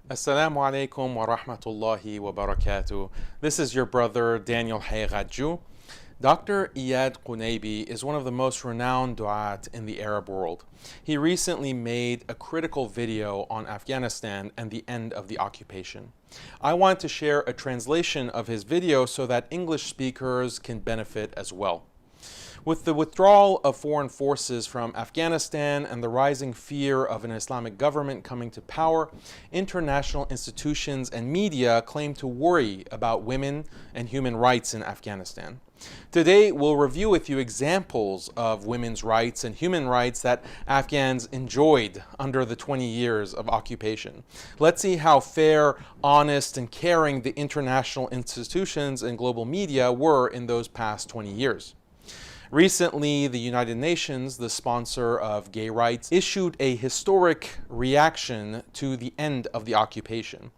Assalamu alaikum wa rahmatullahi wa barakatuh. This is your brother Daniel Hayraju. Dr. Iyad Qunaybi is one of the most renowned du'at in the Arab world. He recently made a critical video on Afghanistan and the end of the occupation. I want to share a translation of his video so that English speakers can benefit as well. With the withdrawal of foreign forces from Afghanistan and the rising fear of an Islamic government coming to power, international institutions and media claim to worry about women and human rights in Afghanistan. Today, we'll review with you examples of women's rights and human rights that Afghans enjoyed under the 20 years of occupation. Let's see how fair, honest, and caring the international institutions and global media were in those past 20 years. Recently, the United Nations, the sponsor of gay rights, issued a historic reaction to the end of the occupation.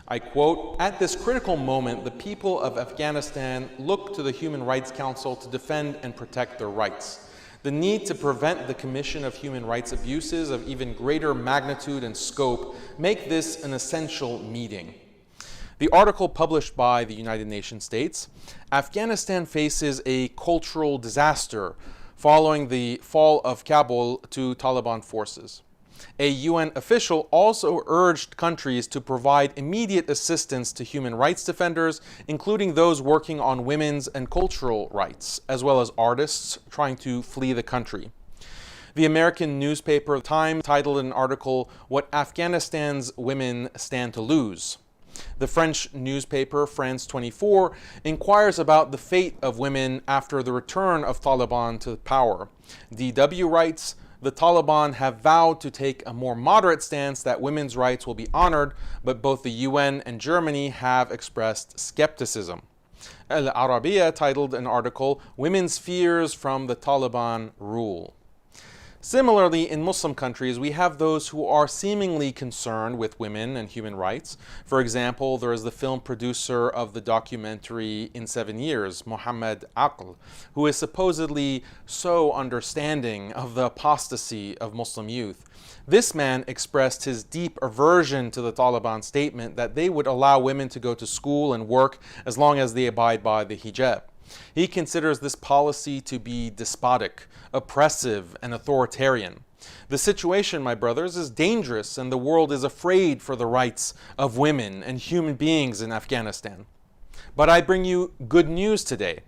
I quote, "At this critical moment, the people of Afghanistan look to the Human Rights Council to defend and protect their rights. The need to prevent the commission of human rights abuses of even greater magnitude and scope make this an essential meeting." The article published by the United Nations states, Afghanistan faces a cultural disaster following the fall of Kabul to Taliban forces. A UN official also urged countries to provide immediate assistance to human rights defenders, including those working on women's and cultural rights, as well as artists trying to flee the country. The American newspaper Time titled an article, "What Afghanistan's Women Stand to Lose." The French newspaper France 24 inquires about the fate of women after the return of Taliban to power. DW writes, "The Taliban have vowed to take a more moderate stance that women's rights will be honored, but both the UN and Germany have expressed skepticism." Al Arabiya titled an article, "Women's Fears from the Taliban Rule." Similarly, in Muslim countries, we have those who are seemingly concerned with women and human rights. For example, there is the film producer of the documentary In 7 Years, Mohammed Aql, who is supposedly so understanding of the apostasy of Muslim youth. This man expressed his deep aversion to the Taliban statement that they would allow women to go to school and work as long as they abide by the hijab. He considers this policy to be despotic, oppressive, and authoritarian. The situation, my brothers, is dangerous, and the world is afraid for the rights of women and human beings in Afghanistan. But I bring you good news today.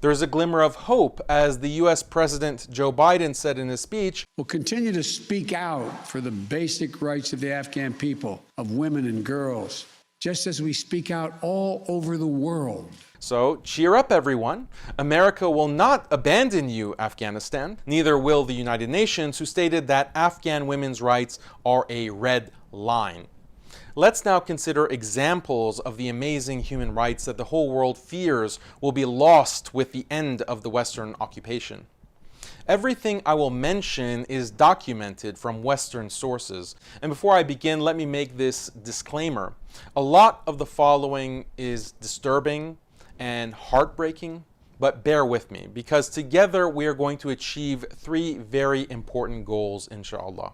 There is a glimmer of hope, as the US President Joe Biden said in his speech, "We'll continue to speak out for the basic rights of the Afghan people, of women and girls, just as we speak out all over the world." So cheer up, everyone. America will not abandon you, Afghanistan. Neither will the United Nations, who stated that Afghan women's rights are a red line. Let's now consider examples of the amazing human rights that the whole world fears will be lost with the end of the Western occupation. Everything I will mention is documented from Western sources. And before I begin, let me make this disclaimer. A lot of the following is disturbing and heartbreaking, but bear with me, because together we are going to achieve three very important goals, inshallah.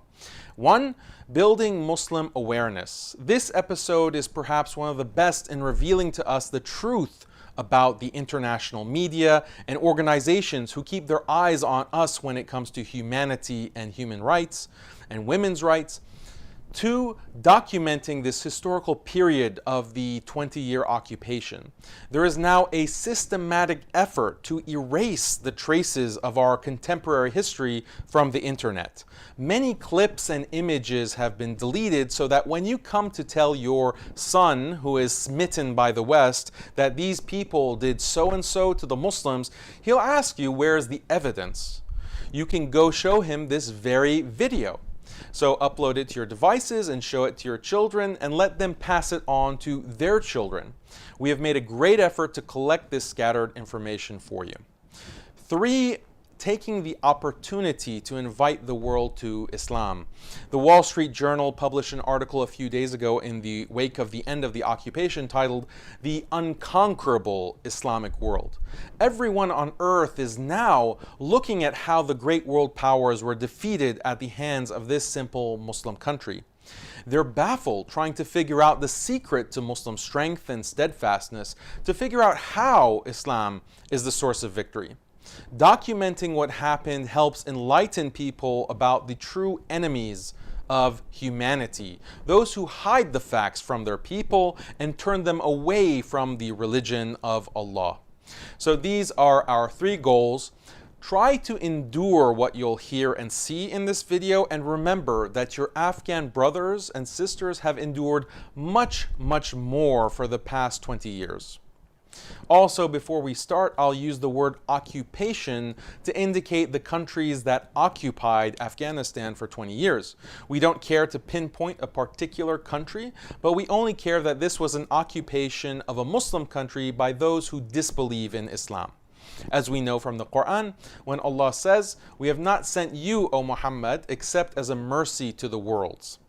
One, building Muslim awareness. This episode is perhaps one of the best in revealing to us the truth about the international media and organizations who keep their eyes on us when it comes to humanity and human rights and women's rights. Two, documenting this historical period of the 20-year occupation. There is now a systematic effort to erase the traces of our contemporary history from the internet. Many clips and images have been deleted so that when you come to tell your son, who is smitten by the West, that these people did so and so to the Muslims, he'll ask you, where's the evidence? You can go show him this very video. So upload it to your devices and show it to your children and let them pass it on to their children. We have made a great effort to collect this scattered information for you. Three, taking the opportunity to invite the world to Islam. The Wall Street Journal published an article a few days ago in the wake of the end of the occupation titled "The Unconquerable Islamic World." Everyone on earth is now looking at how the great world powers were defeated at the hands of this simple Muslim country. They're baffled, trying to figure out the secret to Muslim strength and steadfastness, to figure out how Islam is the source of victory. Documenting what happened helps enlighten people about the true enemies of humanity, those who hide the facts from their people and turn them away from the religion of Allah. So these are our 3 goals. Try to endure what you'll hear and see in this video, and remember that your Afghan brothers and sisters have endured much, much more for the past 20 years. Also, before we start, I'll use the word occupation to indicate the countries that occupied Afghanistan for 20 years. We don't care to pinpoint a particular country, but we only care that this was an occupation of a Muslim country by those who disbelieve in Islam. As we know from the Quran, when Allah says, "We have not sent you, O Muhammad, except as a mercy to the worlds."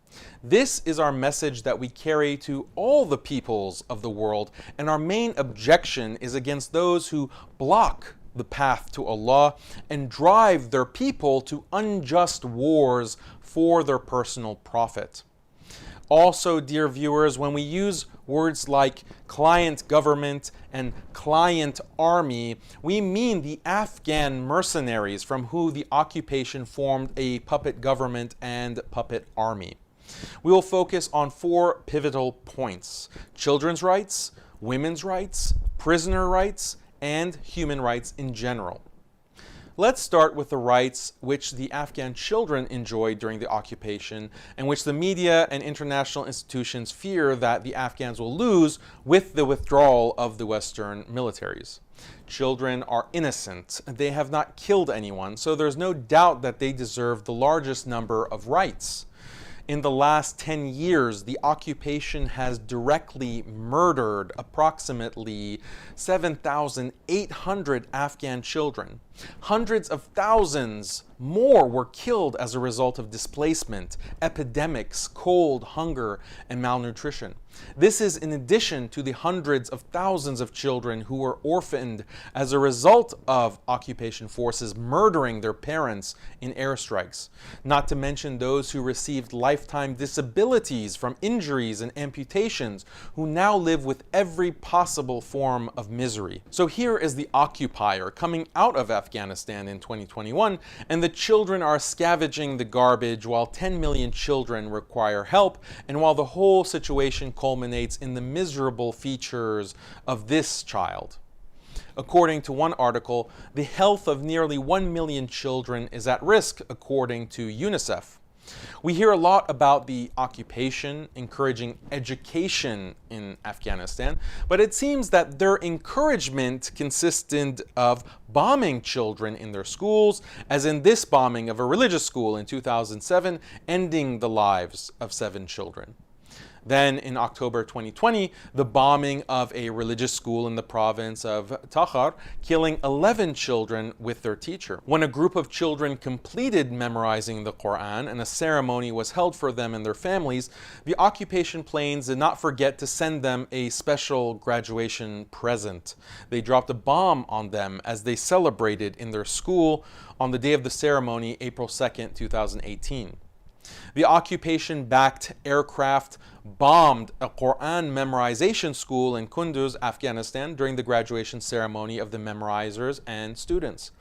This is our message that we carry to all the peoples of the world, and our main objection is against those who block the path to Allah and drive their people to unjust wars for their personal profit. Also, dear viewers, when we use words like client government and client army, we mean the Afghan mercenaries from whom the occupation formed a puppet government and puppet army. We will focus on 4 pivotal points: children's rights, women's rights, prisoner rights, and human rights in general. Let's start with the rights which the Afghan children enjoyed during the occupation, and which the media and international institutions fear that the Afghans will lose with the withdrawal of the Western militaries. Children are innocent. They have not killed anyone, so there's no doubt that they deserve the largest number of rights. In the last 10 years, the occupation has directly murdered approximately 7,800 Afghan children. Hundreds of thousands more were killed as a result of displacement, epidemics, cold, hunger, and malnutrition. This is in addition to the hundreds of thousands of children who were orphaned as a result of occupation forces murdering their parents in airstrikes, not to mention those who received lifetime disabilities from injuries and amputations, who now live with every possible form of misery. So here is the occupier coming out of Afghanistan in 2021, and the children are scavenging the garbage while 10 million children require help, and while the whole situation culminates in the miserable features of this child. According to one article, the health of nearly 1 million children is at risk, according to UNICEF. We hear a lot about the occupation encouraging education in Afghanistan, but it seems that their encouragement consisted of bombing children in their schools, as in this bombing of a religious school in 2007, ending the lives of 7 children. Then in October 2020, the bombing of a religious school in the province of Takhar, killing 11 children with their teacher. When a group of children completed memorizing the Quran and a ceremony was held for them and their families, the occupation planes did not forget to send them a special graduation present. They dropped a bomb on them as they celebrated in their school on the day of the ceremony, April 2nd, 2018. The occupation-backed aircraft bombed a Quran memorization school in Kunduz, Afghanistan, during the graduation ceremony of the memorizers and students.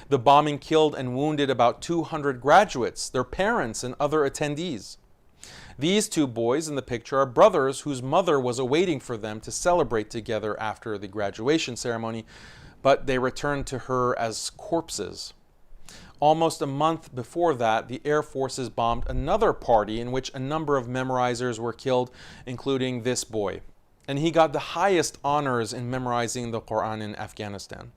The bombing killed and wounded about 200 graduates, their parents, and other attendees. These 2 boys in the picture are brothers whose mother was awaiting for them to celebrate together after the graduation ceremony, but they returned to her as corpses. Almost a month before that, the Air Forces bombed another party in which a number of memorizers were killed, including this boy. And he got the highest honors in memorizing the Quran in Afghanistan.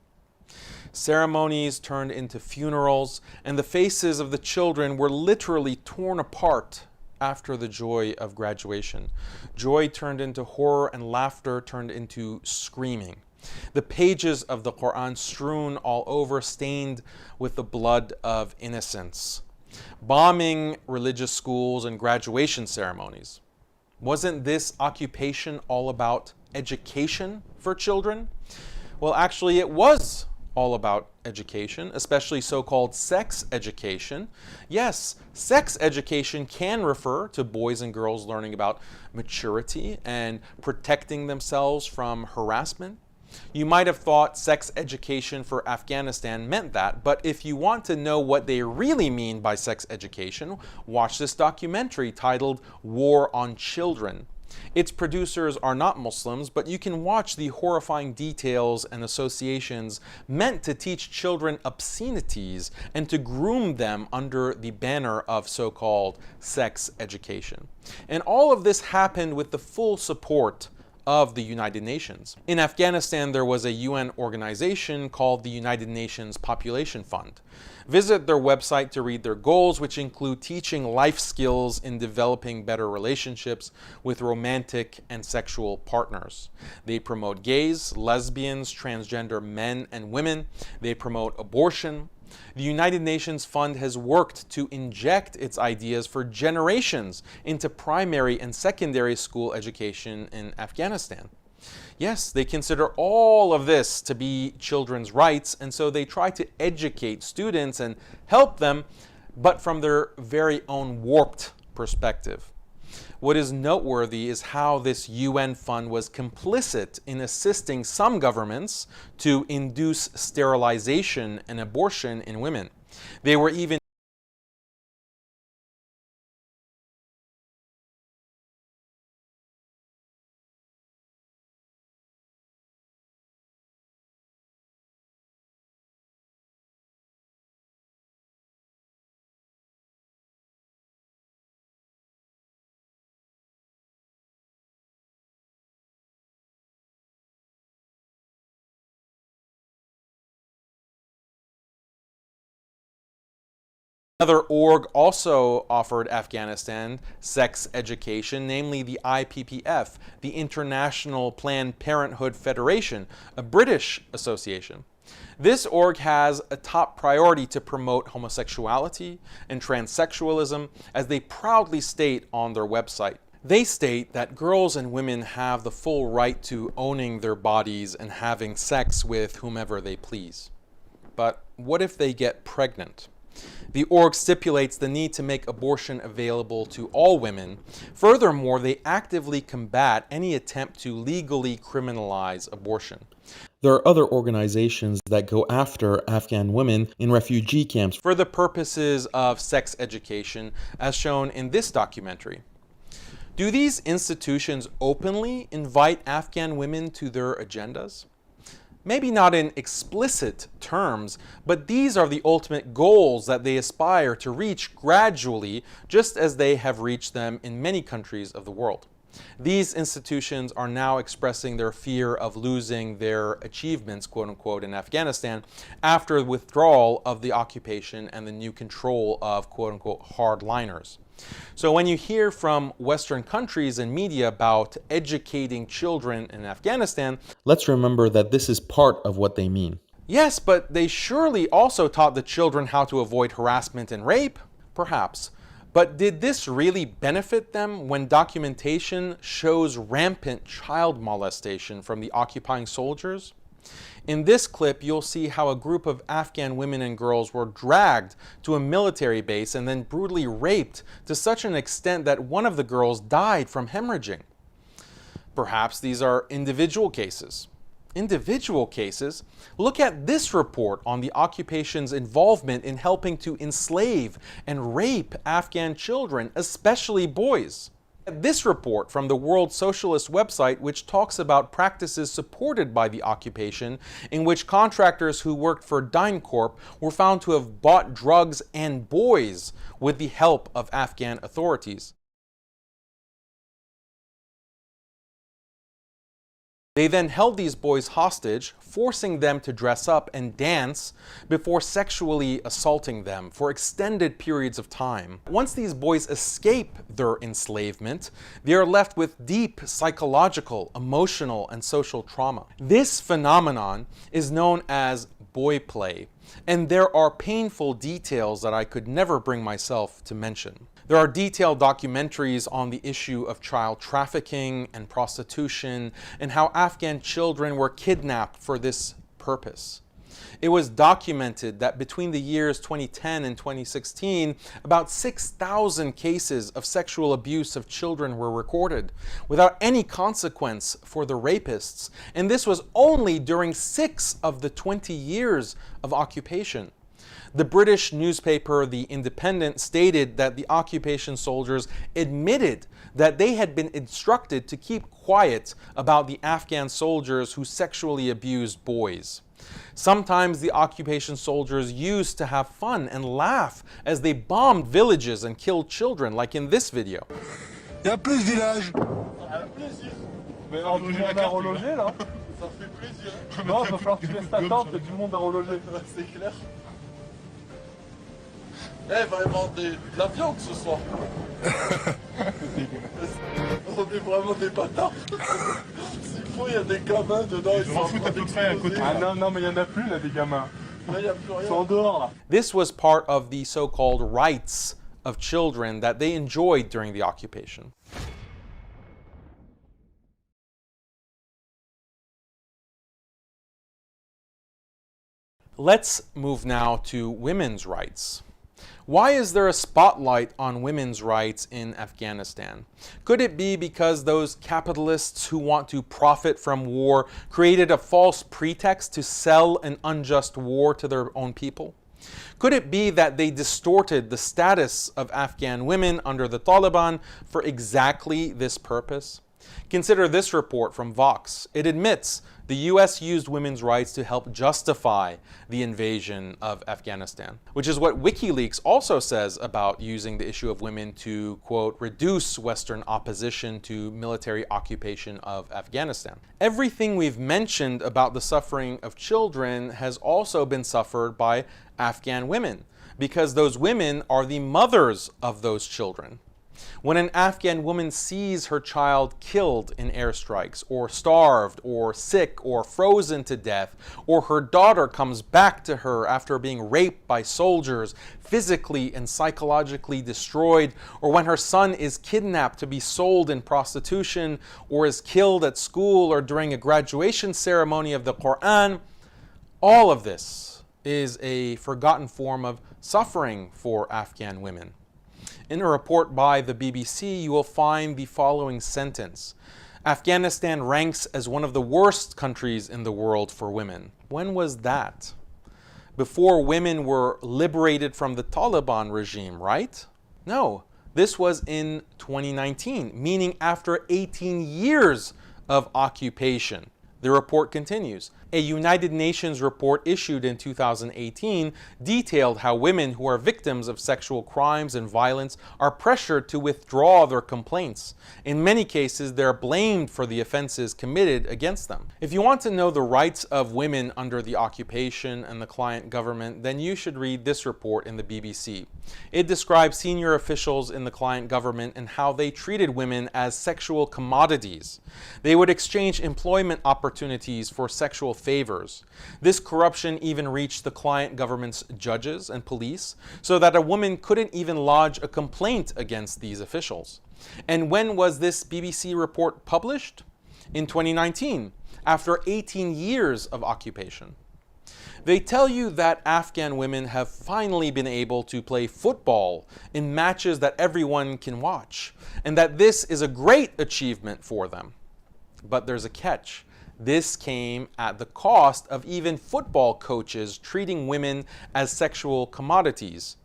Ceremonies turned into funerals, and the faces of the children were literally torn apart after the joy of graduation. Joy turned into horror, and laughter turned into screaming. The pages of the Quran strewn all over, stained with the blood of innocents. Bombing religious schools and graduation ceremonies. Wasn't this occupation all about education for children? Well, actually, it was all about education, especially so-called sex education. Yes, sex education can refer to boys and girls learning about maturity and protecting themselves from harassment. You might have thought sex education for Afghanistan meant that, but if you want to know what they really mean by sex education, watch this documentary titled War on Children. Its producers are not Muslims, but you can watch the horrifying details and associations meant to teach children obscenities and to groom them under the banner of so-called sex education. And all of this happened with the full support of the United Nations. In Afghanistan, there was a UN organization called the United Nations Population Fund. Visit their website to read their goals, which include teaching life skills in developing better relationships with romantic and sexual partners. They promote gays, lesbians, transgender men and women. They promote abortion. The United Nations Fund has worked to inject its ideas for generations into primary and secondary school education in Afghanistan. Yes, they consider all of this to be children's rights, and so they try to educate students and help them, but from their very own warped perspective. What is noteworthy is how this UN fund was complicit in assisting some governments to induce sterilization and abortion in women. They were even another org also offered Afghanistan sex education, namely the IPPF, the International Planned Parenthood Federation, a British association. This org has a top priority to promote homosexuality and transsexualism, as they proudly state on their website. They state that girls and women have the full right to owning their bodies and having sex with whomever they please. But what if they get pregnant? The org stipulates the need to make abortion available to all women. Furthermore, they actively combat any attempt to legally criminalize abortion. There are other organizations that go after Afghan women in refugee camps for the purposes of sex education, as shown in this documentary. Do these institutions openly invite Afghan women to their agendas? Maybe not in explicit terms, but these are the ultimate goals that they aspire to reach gradually, just as they have reached them in many countries of the world. These institutions are now expressing their fear of losing their achievements, quote unquote, in Afghanistan after the withdrawal of the occupation and the new control of, quote unquote, hardliners. So when you hear from Western countries and media about educating children in Afghanistan, let's remember that this is part of what they mean. Yes, but they surely also taught the children how to avoid harassment and rape? Perhaps. But did this really benefit them when documentation shows rampant child molestation from the occupying soldiers? In this clip, you'll see how a group of Afghan women and girls were dragged to a military base and then brutally raped to such an extent that one of the girls died from hemorrhaging. Perhaps these are individual cases. Individual cases? Look at this report on the occupation's involvement in helping to enslave and rape Afghan children, especially boys. This report from the World Socialist website, which talks about practices supported by the occupation, in which contractors who worked for DynCorp were found to have bought drugs and boys with the help of Afghan authorities. They then held these boys hostage, forcing them to dress up and dance before sexually assaulting them for extended periods of time. Once these boys escape their enslavement, they are left with deep psychological, emotional, and social trauma. This phenomenon is known as boy play, and there are painful details that I could never bring myself to mention. There are detailed documentaries on the issue of child trafficking and prostitution and how Afghan children were kidnapped for this purpose. It was documented that between the years 2010 and 2016, about 6,000 cases of sexual abuse of children were recorded, without any consequence for the rapists, and this was only during 6 of the 20 years of occupation. The British newspaper The Independent stated that the occupation soldiers admitted that they had been instructed to keep quiet about the Afghan soldiers who sexually abused boys. Sometimes the occupation soldiers used to have fun and laugh as they bombed villages and killed children, like in this video. Il y a plus de villages. Mais on tout le monde à reloger là. Ça fait plaisir. Non, il va falloir que tu laisses ta tente, il y a du monde à reloger. C'est clair. Eh, il va y avoir de la viande ce soir. On est vraiment des bâtards. S'il faut, il y a des gamins dedans. Ils s'en foutent à peu près à côté. Ah non, non, mais il n'y en a plus là, des gamins. Là, il n'y a plus rien. Ils sont en dehors là. This was part of the so-called rights of children that they enjoyed during the occupation. Let's move now to women's rights. Why is there a spotlight on women's rights in Afghanistan? Could it be because those capitalists who want to profit from war created a false pretext to sell an unjust war to their own people? Could it be that they distorted the status of Afghan women under the Taliban for exactly this purpose? Consider this report from Vox. It admits the US used women's rights to help justify the invasion of Afghanistan, which is what WikiLeaks also says about using the issue of women to, quote, reduce Western opposition to military occupation of Afghanistan. Everything we've mentioned about the suffering of children has also been suffered by Afghan women, because those women are the mothers of those children. When an Afghan woman sees her child killed in airstrikes, or starved, or sick, or frozen to death, or her daughter comes back to her after being raped by soldiers, physically and psychologically destroyed, or when her son is kidnapped to be sold in prostitution, or is killed at school or during a graduation ceremony of the Quran, all of this is a forgotten form of suffering for Afghan women. In a report by the BBC, you will find the following sentence. Afghanistan ranks as one of the worst countries in the world for women. When was that? Before women were liberated from the Taliban regime, right? No, this was in 2019, meaning after 18 years of occupation. The report continues. A United Nations report issued in 2018 detailed how women who are victims of sexual crimes and violence are pressured to withdraw their complaints. In many cases, they're blamed for the offenses committed against them. If you want to know the rights of women under the occupation and the client government, then you should read this report in the BBC. It describes senior officials in the client government and how they treated women as sexual commodities. They would exchange employment opportunities for sexual favors. This corruption even reached the client government's judges and police, so that a woman couldn't even lodge a complaint against these officials. And when was this BBC report published? In 2019, after 18 years of occupation. They tell you that Afghan women have finally been able to play football in matches that everyone can watch, and that this is a great achievement for them. But there's a catch. This came at the cost of even football coaches treating women as sexual commodities.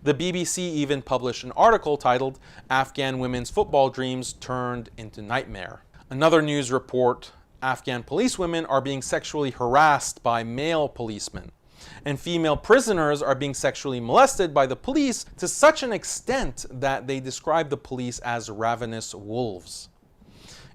The BBC even published an article titled, Afghan Women's Football Dreams Turned into Nightmare. Another news report, Afghan policewomen are being sexually harassed by male policemen. And female prisoners are being sexually molested by the police to such an extent that they describe the police as ravenous wolves.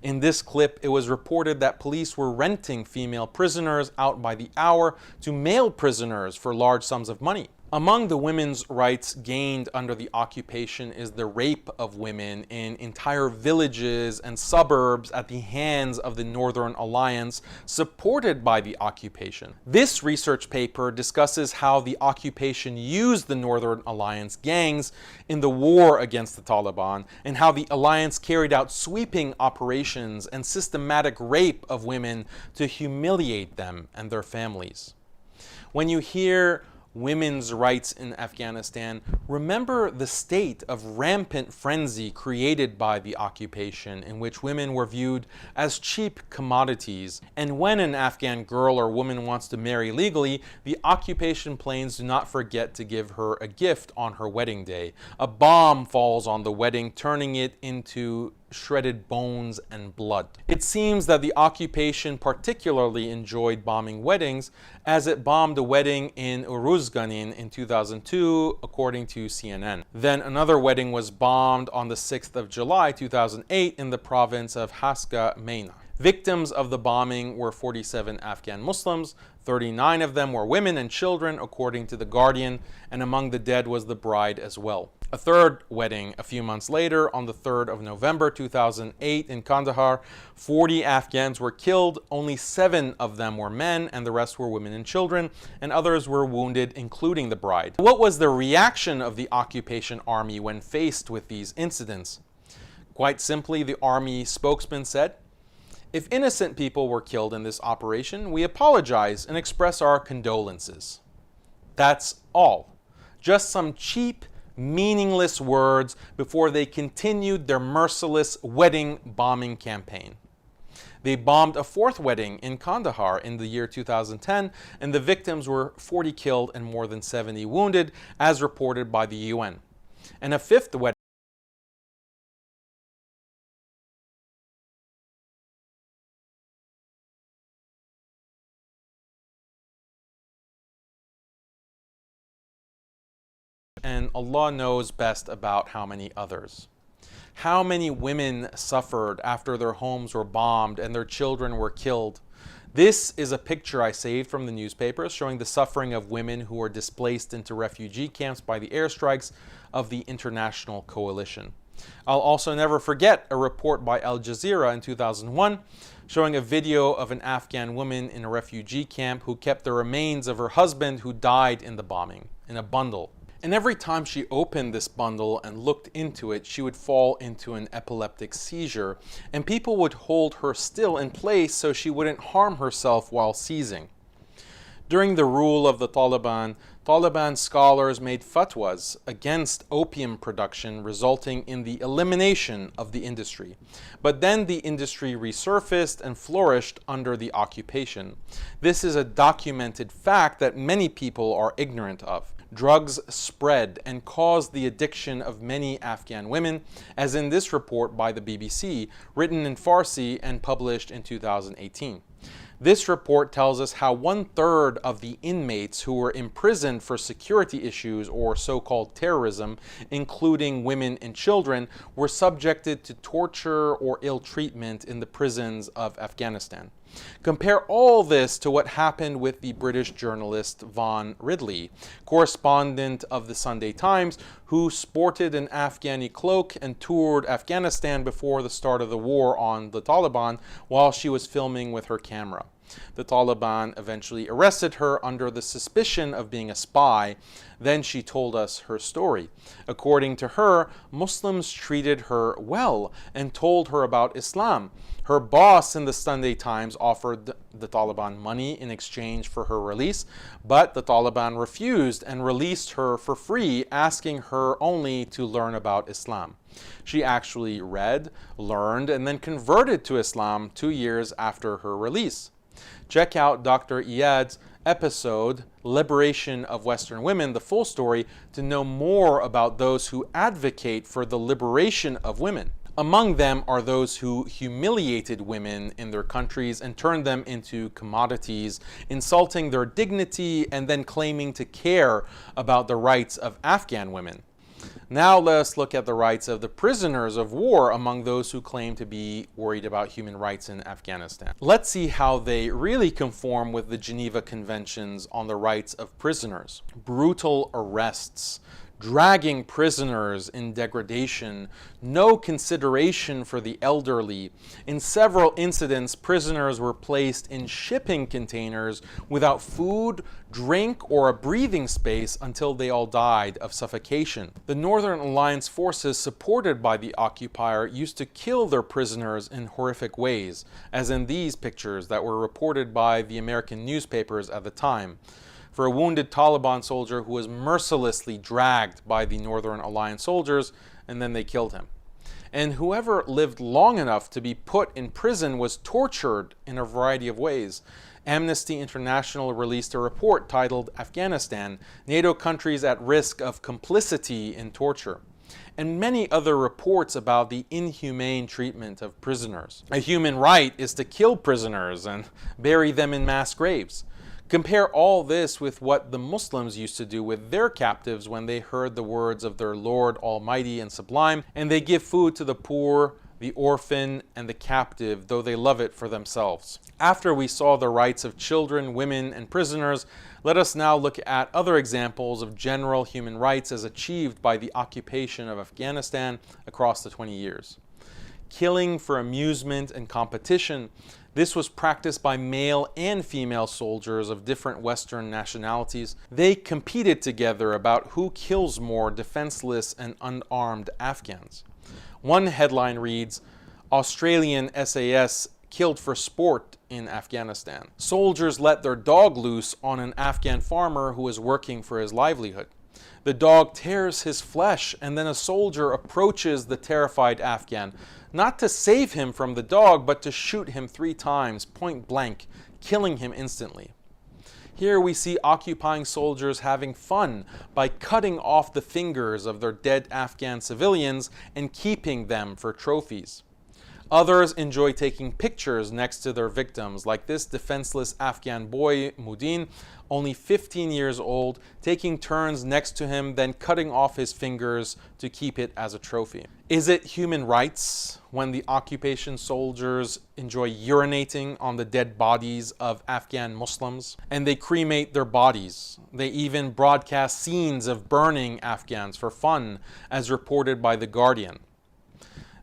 In this clip, it was reported that police were renting female prisoners out by the hour to male prisoners for large sums of money. Among the women's rights gained under the occupation is the rape of women in entire villages and suburbs at the hands of the Northern Alliance, supported by the occupation. This research paper discusses how the occupation used the Northern Alliance gangs in the war against the Taliban, and how the alliance carried out sweeping operations and systematic rape of women to humiliate them and their families. When you hear women's rights in Afghanistan, remember the state of rampant frenzy created by the occupation, in which women were viewed as cheap commodities. And when an Afghan girl or woman wants to marry legally, the occupation planes do not forget to give her a gift on her wedding day. A bomb falls on the wedding, turning it into shredded bones and blood. It seems that the occupation particularly enjoyed bombing weddings, as it bombed a wedding in Uruzganin in 2002, according to CNN. Then another wedding was bombed on the 6th of July 2008 in the province of Haska Meina. Victims of the bombing were 47 Afghan Muslims. 39 of them were women and children, according to The Guardian, and among the dead was the bride as well. A third wedding a few months later, on the 3rd of November 2008 in Kandahar, 40 Afghans were killed. Only 7 of them were men, and the rest were women and children, and others were wounded, including the bride. What was the reaction of the occupation army when faced with these incidents? Quite simply, the army spokesman said, "If innocent people were killed in this operation, we apologize and express our condolences." That's all. Just some cheap, meaningless words before they continued their merciless wedding bombing campaign. They bombed a 4th wedding in Kandahar in the year 2010, and the victims were 40 killed and more than 70 wounded, as reported by the UN. And a 5th wedding and Allah knows best about how many others. How many women suffered after their homes were bombed and their children were killed? This is a picture I saved from the newspapers showing the suffering of women who were displaced into refugee camps by the airstrikes of the international coalition. I'll also never forget a report by Al Jazeera in 2001 showing a video of an Afghan woman in a refugee camp who kept the remains of her husband who died in the bombing in a bundle. And every time she opened this bundle and looked into it, she would fall into an epileptic seizure, and people would hold her still in place so she wouldn't harm herself while seizing. During the rule of the Taliban, scholars made fatwas against opium production, resulting in the elimination of the industry. But then the industry resurfaced and flourished under the occupation. This is a documented fact that many people are ignorant of. Drugs spread and caused the addiction of many Afghan women, as in this report by the BBC, written in Farsi and published in 2018. This report tells us how 1/3 of the inmates who were imprisoned for security issues or so-called terrorism, including women and children, were subjected to torture or ill treatment in the prisons of Afghanistan. Compare all this to what happened with the British journalist Von Ridley, correspondent of the Sunday Times, who sported an Afghani cloak and toured Afghanistan before the start of the war on the Taliban while she was filming with her camera. The Taliban eventually arrested her under the suspicion of being a spy. Then she told us her story. According to her, Muslims treated her well and told her about Islam. Her boss in the Sunday Times offered the Taliban money in exchange for her release, but the Taliban refused and released her for free, asking her only to learn about Islam. She actually read, learned, and then converted to Islam 2 years after her release. Check out Dr. Iyad's episode, Liberation of Western Women, the full story, to know more about those who advocate for the liberation of women. Among them are those who humiliated women in their countries and turned them into commodities, insulting their dignity and then claiming to care about the rights of Afghan women. Now let us look at the rights of the prisoners of war among those who claim to be worried about human rights in Afghanistan. Let's see how they really conform with the Geneva Conventions on the rights of prisoners. Brutal arrests, dragging prisoners in degradation, no consideration for the elderly. In several incidents, prisoners were placed in shipping containers without food, drink, or a breathing space until they all died of suffocation. The Northern Alliance forces supported by the occupier used to kill their prisoners in horrific ways, as in these pictures that were reported by the American newspapers at the time. for a wounded Taliban soldier who was mercilessly dragged by the Northern Alliance soldiers, and then they killed him. And whoever lived long enough to be put in prison was tortured in a variety of ways. Amnesty International released a report titled Afghanistan, NATO Countries at Risk of Complicity in Torture, and many other reports about the inhumane treatment of prisoners. A human right is to kill prisoners and bury them in mass graves. Compare all this with what the Muslims used to do with their captives when they heard the words of their Lord Almighty and Sublime, and they give food to the poor, the orphan, and the captive, though they love it for themselves. After we saw the rights of children, women, and prisoners, let us now look at other examples of general human rights as achieved by the occupation of Afghanistan across the 20 years. Killing for amusement and competition. This was practiced by male and female soldiers of different Western nationalities. They competed together about who kills more defenseless and unarmed Afghans. One headline reads, Australian SAS killed for sport in Afghanistan. Soldiers let their dog loose on an Afghan farmer who was working for his livelihood. The dog tears his flesh, and then a soldier approaches the terrified Afghan, not to save him from the dog, but to shoot him 3 times, point blank, killing him instantly. Here we see occupying soldiers having fun by cutting off the fingers of their dead Afghan civilians and keeping them for trophies. Others enjoy taking pictures next to their victims, like this defenseless Afghan boy, Mudin, only 15 years old, taking turns next to him, then cutting off his fingers to keep it as a trophy. Is it human rights when the occupation soldiers enjoy urinating on the dead bodies of Afghan Muslims? And they cremate their bodies. They even broadcast scenes of burning Afghans for fun, as reported by The Guardian.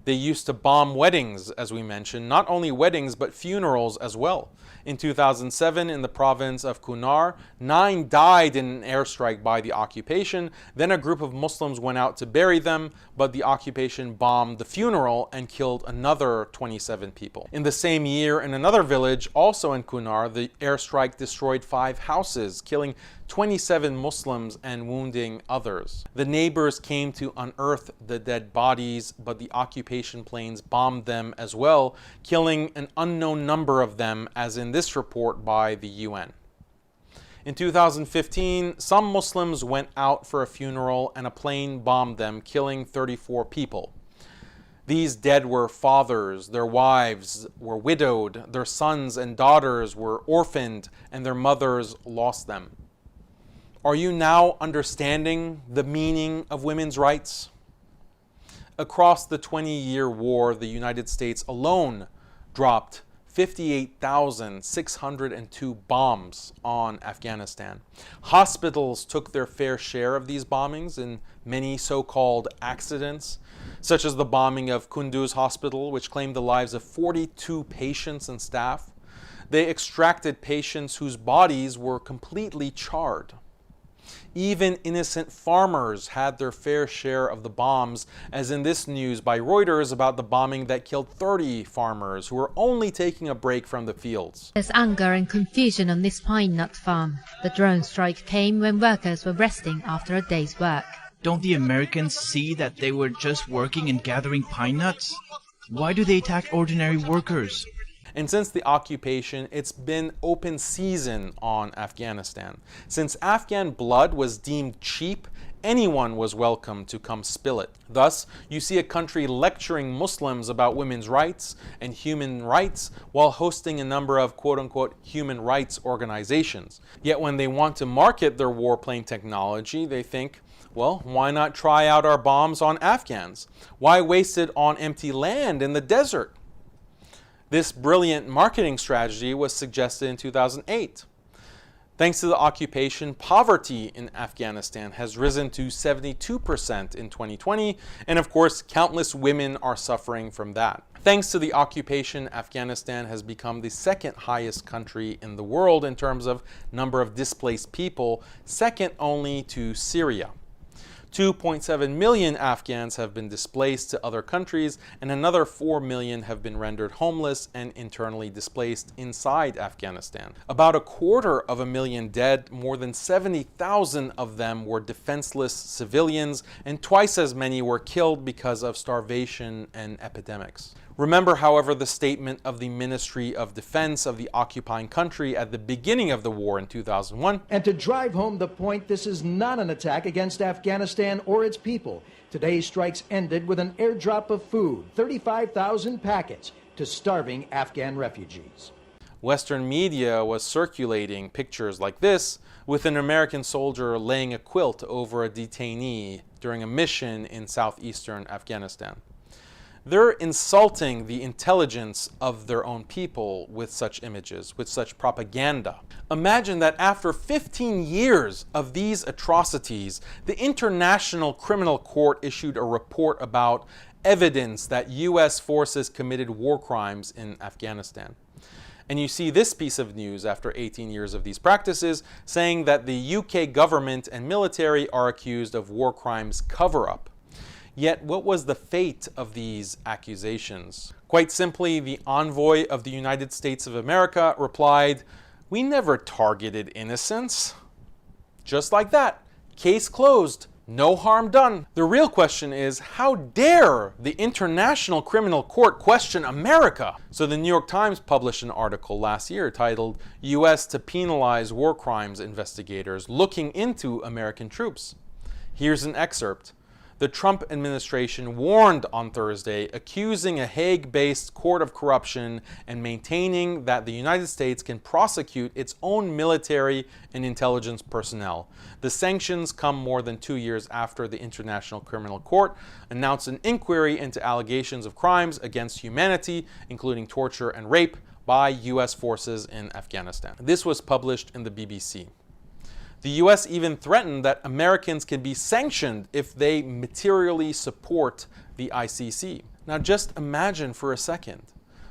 They used to bomb weddings, as we mentioned, not only weddings, but funerals as well. In 2007, in the province of Kunar, 9 died in an airstrike by the occupation. Then a group of Muslims went out to bury them, but the occupation bombed the funeral and killed another 27 people. In the same year, in another village, also in Kunar, the airstrike destroyed 5 houses, killing 27 Muslims and wounding others. The neighbors came to unearth the dead bodies, but the occupation planes bombed them as well, killing an unknown number of them, as in this report by the UN. In 2015, some Muslims went out for a funeral and a plane bombed them, killing 34 people. These dead were fathers, their wives were widowed, their sons and daughters were orphaned, and their mothers lost them. Are you now understanding the meaning of women's rights? Across the 20-year war, the United States alone dropped 58,602 bombs on Afghanistan. Hospitals took their fair share of these bombings in many so-called accidents, such as the bombing of Kunduz Hospital, which claimed the lives of 42 patients and staff. They extracted patients whose bodies were completely charred. Even innocent farmers had their fair share of the bombs, as in this news by Reuters about the bombing that killed 30 farmers who were only taking a break from the fields. There's anger and confusion on this pine nut farm. The drone strike came when workers were resting after a day's work. Don't the Americans see that they were just working and gathering pine nuts? Why do they attack ordinary workers? And since the occupation, it's been open season on Afghanistan. Since Afghan blood was deemed cheap, anyone was welcome to come spill it. Thus, you see a country lecturing Muslims about women's rights and human rights while hosting a number of quote-unquote human rights organizations. Yet when they want to market their warplane technology, they think, well, why not try out our bombs on Afghans? Why waste it on empty land in the desert? This brilliant marketing strategy was suggested in 2008. Thanks to the occupation, poverty in Afghanistan has risen to 72% in 2020, and of course, countless women are suffering from that. Thanks to the occupation, Afghanistan has become the second highest country in the world in terms of number of displaced people, second only to Syria. 2.7 million Afghans have been displaced to other countries, and another 4 million have been rendered homeless and internally displaced inside Afghanistan. About 250,000 dead, more than 70,000 of them were defenseless civilians, and twice as many were killed because of starvation and epidemics. Remember, however, the statement of the Ministry of Defense of the occupying country at the beginning of the war in 2001. And to drive home the point, this is not an attack against Afghanistan or its people. Today's strikes ended with an airdrop of food, 35,000 packets, to starving Afghan refugees. Western media was circulating pictures like this, with an American soldier laying a quilt over a detainee during a mission in southeastern Afghanistan. They're insulting the intelligence of their own people with such images, with such propaganda. Imagine that after 15 years of these atrocities, the International Criminal Court issued a report about evidence that U.S. forces committed war crimes in Afghanistan. And you see this piece of news after 18 years of these practices, saying that the UK government and military are accused of war crimes cover-up. Yet, what was the fate of these accusations? Quite simply, the envoy of the United States of America replied, "We never targeted innocents." Just like that, case closed, no harm done. The real question is, how dare the International Criminal Court question America? So the New York Times published an article last year titled, "U.S. to Penalize War Crimes Investigators Looking into American Troops." Here's an excerpt. The Trump administration warned on Thursday, accusing a Hague-based court of corruption and maintaining that the United States can prosecute its own military and intelligence personnel. The sanctions come more than 2 years after the International Criminal Court announced an inquiry into allegations of crimes against humanity, including torture and rape, by U.S. forces in Afghanistan. This was published in the BBC. The U.S. even threatened that Americans can be sanctioned if they materially support the ICC. Now just imagine for a second,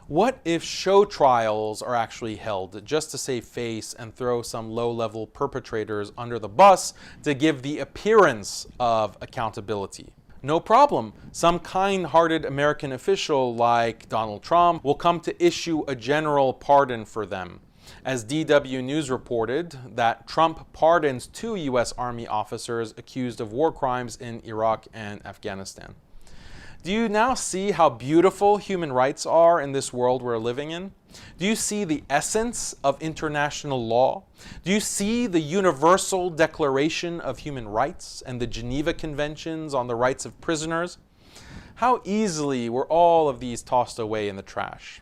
what if show trials are actually held just to save face and throw some low-level perpetrators under the bus to give the appearance of accountability? No problem. Some kind-hearted American official like Donald Trump will come to issue a general pardon for them. As DW News reported, that Trump pardons 2 U.S. Army officers accused of war crimes in Iraq and Afghanistan. Do you now see how beautiful human rights are in this world we're living in? Do you see the essence of international law? Do you see the Universal Declaration of Human Rights and the Geneva Conventions on the Rights of Prisoners? How easily were all of these tossed away in the trash?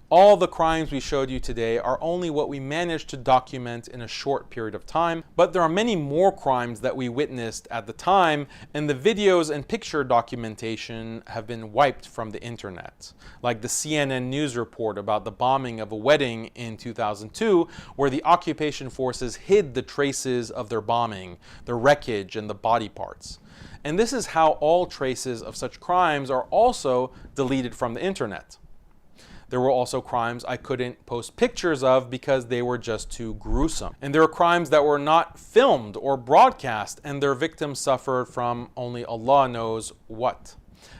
All the crimes we showed you today are only what we managed to document in a short period of time, but there are many more crimes that we witnessed at the time, and the videos and picture documentation have been wiped from the internet. Like the CNN news report about the bombing of a wedding in 2002, where the occupation forces hid the traces of their bombing, the wreckage, and the body parts. And this is how all traces of such crimes are also deleted from the internet. There were also crimes I couldn't post pictures of because they were just too gruesome. And there were crimes that were not filmed or broadcast, and their victims suffered from only Allah knows what.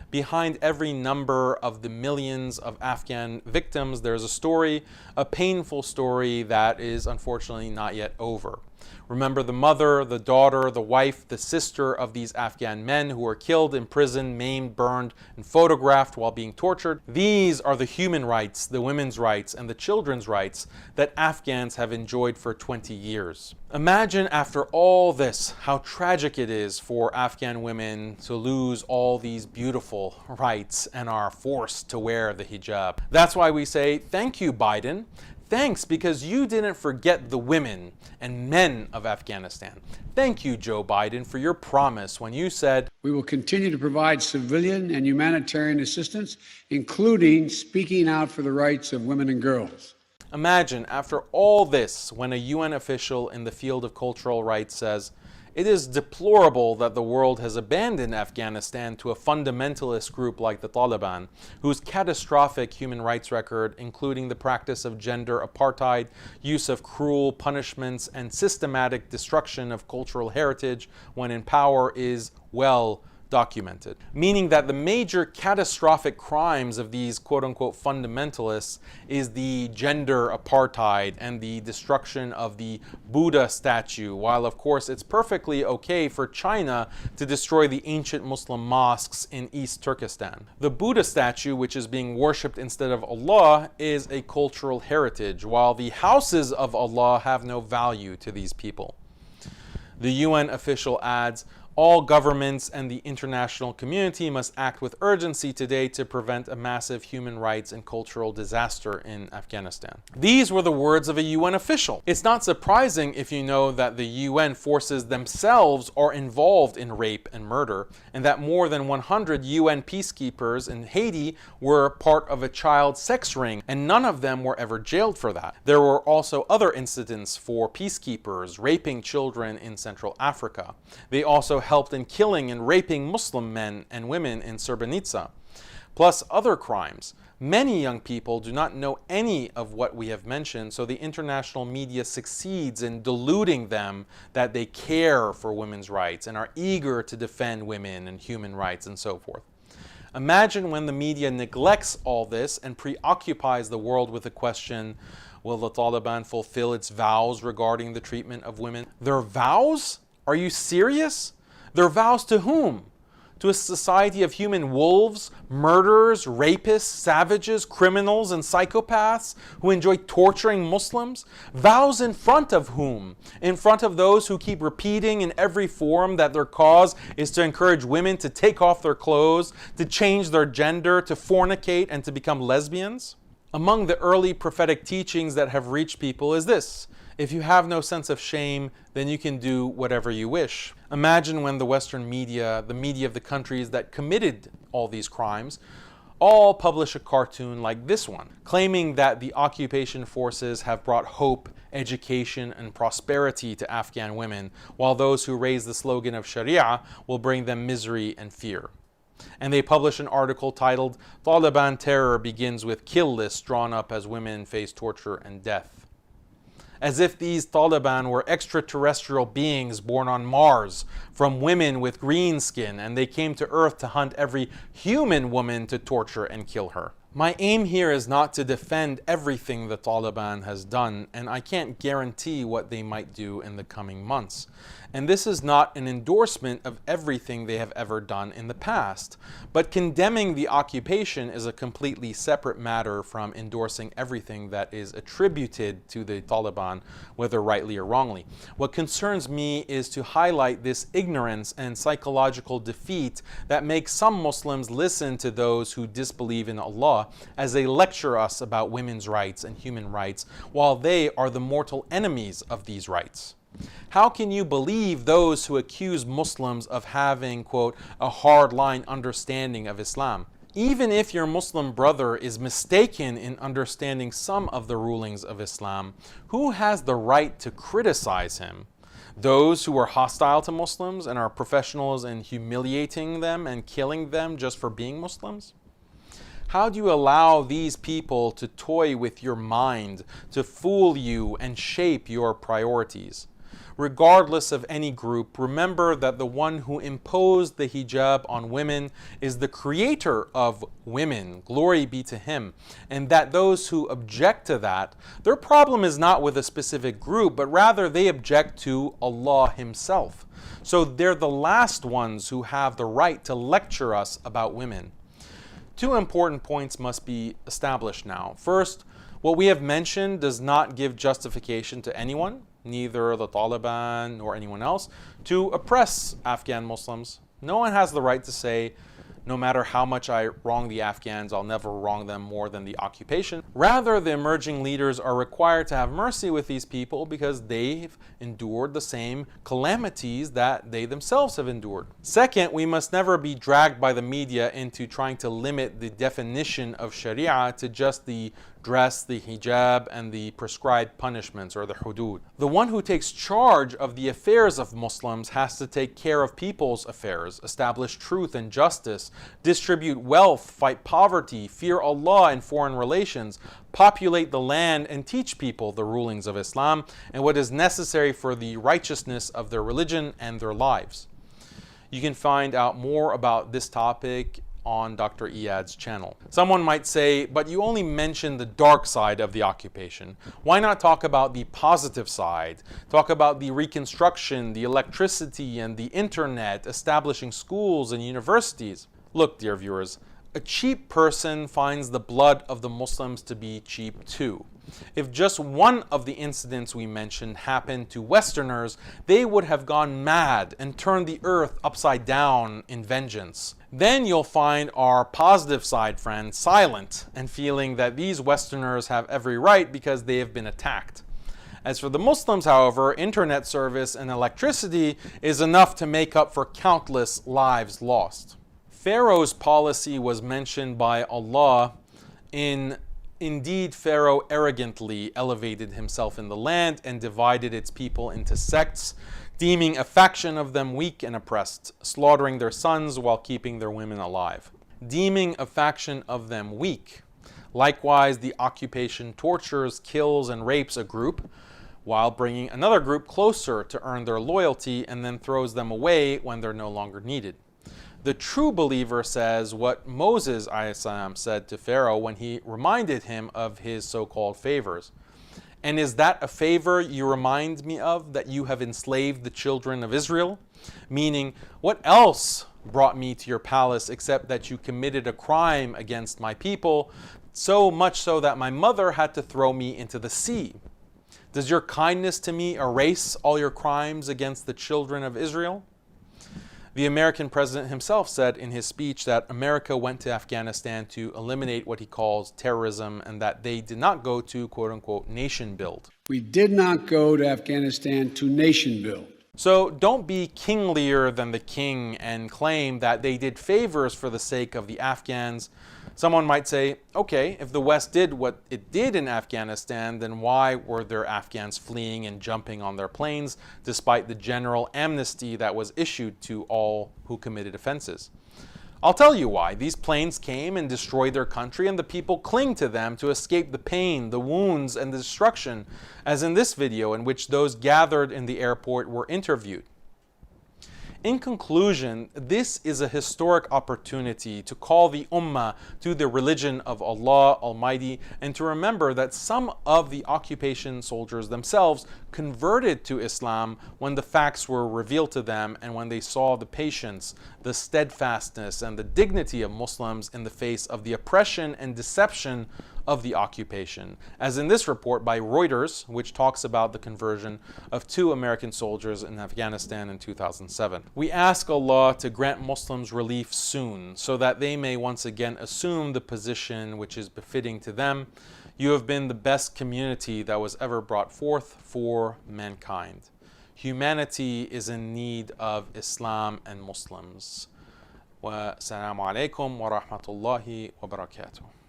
Behind every number of the millions of Afghan victims, there's a story, a painful story that is unfortunately not yet over. Remember the mother, the daughter, the wife, the sister of these Afghan men who were killed, imprisoned, maimed, burned, and photographed while being tortured. These are the human rights, the women's rights, and the children's rights that Afghans have enjoyed for 20 years. Imagine after all this, how tragic it is for Afghan women to lose all these beautiful rights and are forced to wear the hijab. That's why we say, thank you, Biden. Thanks, because you didn't forget the women and men of Afghanistan. Thank you, Joe Biden, for your promise when you said, "We will continue to provide civilian and humanitarian assistance, including speaking out for the rights of women and girls." Imagine, after all this, when a UN official in the field of cultural rights says, It is deplorable that the world has abandoned Afghanistan to a fundamentalist group like the Taliban, whose catastrophic human rights record, including the practice of gender apartheid, use of cruel punishments, and systematic destruction of cultural heritage when in power, is well documented. Meaning that the major catastrophic crimes of these quote-unquote fundamentalists is the gender apartheid and the destruction of the Buddha statue, while of course it's perfectly okay for China to destroy the ancient Muslim mosques in East Turkestan. The Buddha statue, which is being worshipped instead of Allah, is a cultural heritage, while the houses of Allah have no value to these people. The UN official adds, all governments and the international community must act with urgency today to prevent a massive human rights and cultural disaster in Afghanistan. These were the words of a UN official. It's not surprising if you know that the UN forces themselves are involved in rape and murder, and that more than 100 UN peacekeepers in Haiti were part of a child sex ring, and none of them were ever jailed for that. There were also other incidents for peacekeepers raping children in Central Africa. They also helped in killing and raping Muslim men and women in Srebrenica, plus other crimes. Many young people do not know any of what we have mentioned, so the international media succeeds in deluding them that they care for women's rights and are eager to defend women and human rights and so forth. Imagine when the media neglects all this and preoccupies the world with the question, will the Taliban fulfill its vows regarding the treatment of women? Their vows? Are you serious? Their vows to whom? To a society of human wolves, murderers, rapists, savages, criminals, and psychopaths who enjoy torturing Muslims? Vows in front of whom? In front of those who keep repeating in every forum that their cause is to encourage women to take off their clothes, to change their gender, to fornicate, and to become lesbians? Among the early prophetic teachings that have reached people is this: if you have no sense of shame, then you can do whatever you wish. Imagine when the Western media, the media of the countries that committed all these crimes, all publish a cartoon like this one, claiming that the occupation forces have brought hope, education, and prosperity to Afghan women, while those who raise the slogan of Sharia will bring them misery and fear. And they publish an article titled, "Taliban Terror Begins with Kill Lists Drawn Up as Women Face Torture and Death." As if these Taliban were extraterrestrial beings born on Mars from women with green skin, and they came to Earth to hunt every human woman to torture and kill her. My aim here is not to defend everything the Taliban has done, and I can't guarantee what they might do in the coming months. And this is not an endorsement of everything they have ever done in the past. But condemning the occupation is a completely separate matter from endorsing everything that is attributed to the Taliban, whether rightly or wrongly. What concerns me is to highlight this ignorance and psychological defeat that makes some Muslims listen to those who disbelieve in Allah as they lecture us about women's rights and human rights, while they are the mortal enemies of these rights. How can you believe those who accuse Muslims of having, quote, a hard-line understanding of Islam? Even if your Muslim brother is mistaken in understanding some of the rulings of Islam, who has the right to criticize him? Those who are hostile to Muslims and are professionals in humiliating them and killing them just for being Muslims? How do you allow these people to toy with your mind, to fool you and shape your priorities? Regardless of any group, remember that the one who imposed the hijab on women is the creator of women, glory be to him, and that those who object to that, their problem is not with a specific group, but rather they object to Allah himself. So they're the last ones who have the right to lecture us about women. Two important points must be established now. First, what we have mentioned does not give justification to anyone, neither the Taliban nor anyone else, to oppress Afghan Muslims. No one has the right to say, no matter how much I wrong the Afghans, I'll never wrong them more than the occupation. Rather, the emerging leaders are required to have mercy with these people because they've endured the same calamities that they themselves have endured. Second, we must never be dragged by the media into trying to limit the definition of Sharia to just the dress, the hijab, and the prescribed punishments or the hudud. The one who takes charge of the affairs of Muslims has to take care of people's affairs, establish truth and justice, distribute wealth, fight poverty, fear Allah in foreign relations, populate the land, and teach people the rulings of Islam and what is necessary for the righteousness of their religion and their lives. You can find out more about this topic on Dr. Iyad's channel. Someone might say, but you only mentioned the dark side of the occupation. Why not talk about the positive side? Talk about the reconstruction, the electricity, and the internet, establishing schools and universities. Look, dear viewers, a cheap person finds the blood of the Muslims to be cheap too. If just one of the incidents we mentioned happened to Westerners, they would have gone mad and turned the earth upside down in vengeance. Then you'll find our positive side friends silent and feeling that these Westerners have every right because they have been attacked. As for the Muslims, however, internet service and electricity is enough to make up for countless lives lost. Pharaoh's policy was mentioned by Allah Indeed, Pharaoh arrogantly elevated himself in the land and divided its people into sects, deeming a faction of them weak and oppressed, slaughtering their sons while keeping their women alive. Deeming a faction of them weak. Likewise, the occupation tortures, kills, and rapes a group, while bringing another group closer to earn their loyalty and then throws them away when they're no longer needed. The true believer says what Moses ﷺ said to Pharaoh when he reminded him of his so-called favors. And is that a favor you remind me of, that you have enslaved the children of Israel? Meaning, what else brought me to your palace except that you committed a crime against my people, so much so that my mother had to throw me into the sea? Does your kindness to me erase all your crimes against the children of Israel? The American president himself said in his speech that America went to Afghanistan to eliminate what he calls terrorism and that they did not go to, quote-unquote, nation build. We did not go to Afghanistan to nation build. So don't be kinglier than the king and claim that they did favors for the sake of the Afghans. Someone might say, okay, if the West did what it did in Afghanistan, then why were there Afghans fleeing and jumping on their planes despite the general amnesty that was issued to all who committed offenses? I'll tell you why. These planes came and destroyed their country, and the people cling to them to escape the pain, the wounds, and the destruction, as in this video in which those gathered in the airport were interviewed. In conclusion, this is a historic opportunity to call the Ummah to the religion of Allah Almighty and to remember that some of the occupation soldiers themselves converted to Islam when the facts were revealed to them and when they saw the patience, the steadfastness, and the dignity of Muslims in the face of the oppression and deception of the occupation, as in this report by Reuters, which talks about the conversion of 2 American soldiers in Afghanistan in 2007. We ask Allah to grant Muslims relief soon, so that they may once again assume the position which is befitting to them. You have been the best community that was ever brought forth for mankind. Humanity is in need of Islam and Muslims. Wa assalamu alaikum wa rahmatullahi wa barakatuh.